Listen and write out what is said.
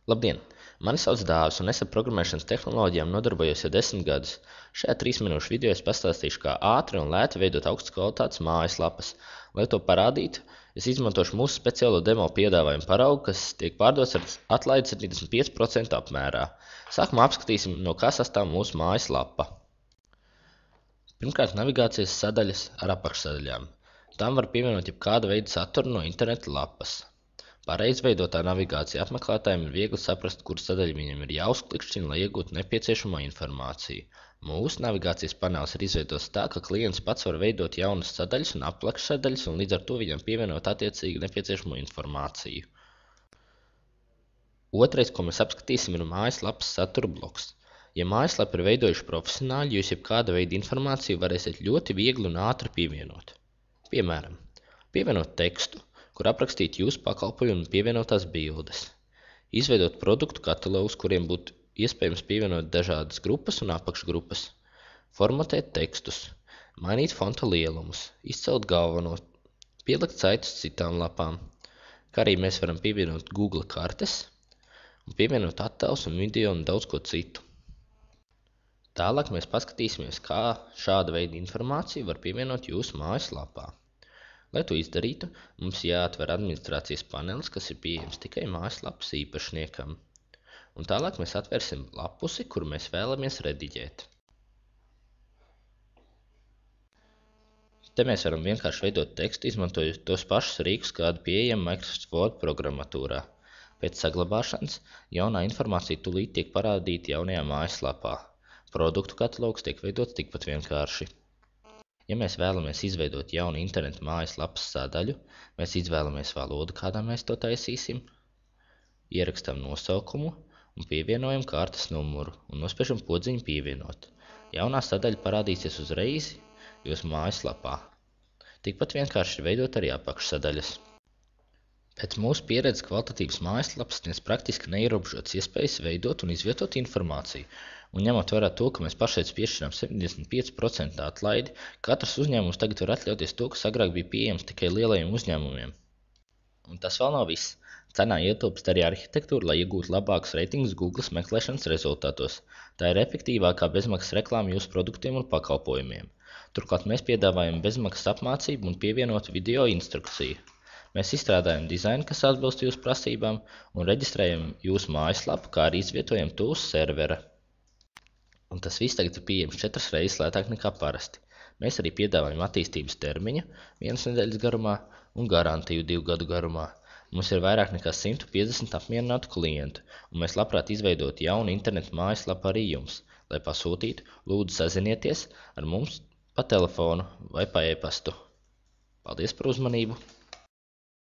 Labdien! Mani sauc Dāvis, un es ar programmēšanas tehnoloģijām nodarbojos jau 10 gadus. Šajā 3 minūšu video es pastāstīšu, kā ātri un lēti veidot augstas kvalitātes mājaslapas. Lai to parādītu, es izmantošu mūsu speciālo demo piedāvājumu paraugu, kas tiek pārdots ar atlaidi 75% apmērā. Sākumā apskatīsim, no kā sastāv mūsu mājaslapa. Pirmkārt, navigācijas sadaļas ar apakšsadaļām. Tām var pievienot jebkāda veida saturu no interneta lapas. Pareizi veidotā navigācija apmeklētājiem ir viegli saprast, kur sadaļa viņiem ir jāuzklikšķina, lai iegūtu nepieciešamo informāciju. Mūsu navigācijas panelis ir izveidots tā, ka klients pats var veidot jaunas sadaļas un apakšsadaļas, un līdz ar to viņam pievienot attiecīgi nepieciešamo informāciju. Otrais, ko mēs apskatīsim, ir mājaslapas satura bloks. Ja mājaslapu ir veidojuši profesionāļi, jūs jebkāda veida informāciju varēsiet ļoti viegli un ātri pievienot. Piemēram, pievienot tekstu, kur aprakstīt jūsu pakalpojumu un pievienotās bildes. Izveidot produktu katalogus, kuriem būtu iespējams pievienot dažādas grupas un apakšgrupas. Formatēt tekstus, mainīt fonta lielumus, izcelt galveno, pielikt saitus citām lapām, kā arī mēs varam pievienot Google kartes un pievienot attēlus un video un daudz ko citu. Tālāk mēs paskatīsimies, kā šāda veida informāciju var pievienot jūsu mājaslapā. Lai to izdarītu, mums jāatver administrācijas panelis, kas ir pieejams tikai mājaslapas īpašniekam. Un tālāk mēs atvērsim lapusi, kuru mēs vēlamies rediģēt. Te mēs varam vienkārši veidot tekstu, izmantojot tos pašus rīkus, kādi pieejami Microsoft Word programmatūrā. Pēc saglabāšanas jaunā informācija tūlīt tiek parādīta jaunajā mājaslapā. Produktu katalogs tiek veidots tikpat vienkārši. Ja mēs vēlamies izveidot jaunu interneta mājaslapas sadaļu, mēs izvēlamies valodu, kādā mēs to taisīsim, ierakstam nosaukumu un pievienojam kartes numuru un nospiežam podziņu pievienot. Jaunā sadaļa parādīsies uzreiz jūsu mājaslapā. Tikpat vienkārši ir veidot arī apakšsadaļas. Pēc mūsu pieredzes kvalitatīvas mājaslapas sniedz praktiski neierobežotas iespējas veidot un izvietot informāciju, un ņemot vērā to, ka mēs pašreiz piešķiram 75% atlaidi, katrs uzņēmums tagad var atļauties to, kas agrāk bija pieejams tikai lielajiem uzņēmumiem. Un tas vēl nav viss. Cenā ietilpst arī arhitektūra, lai iegūtu labākus reitingus Google meklēšanas rezultātos. Tā ir efektīvākā bezmaksas reklāma jūsu produktiem un pakalpojumiem. Turklāt mēs piedāvājam bezmaksas apmācību un pievienotu video instrukciju. Mēs izstrādājam dizainu, kas atbilst jūsu prasībām, un reģistrējam jūsu mājaslapu, kā arī izvietojam to uz servera. Un tas viss tagad ir pieejams 4 reizes lētāk nekā parasti. Mēs arī piedāvājam attīstības termiņu 1 nedēļas garumā un garantiju 2 gadu garumā. Mums ir vairāk nekā 150 apmierinātu klientu, un mēs labprāt izveidotu jaunu internetu mājaslapu arī jums. Lai pasūtītu, lūdzu sazinieties ar mums pa telefonu vai pa e-pastu. Paldies par uzmanību!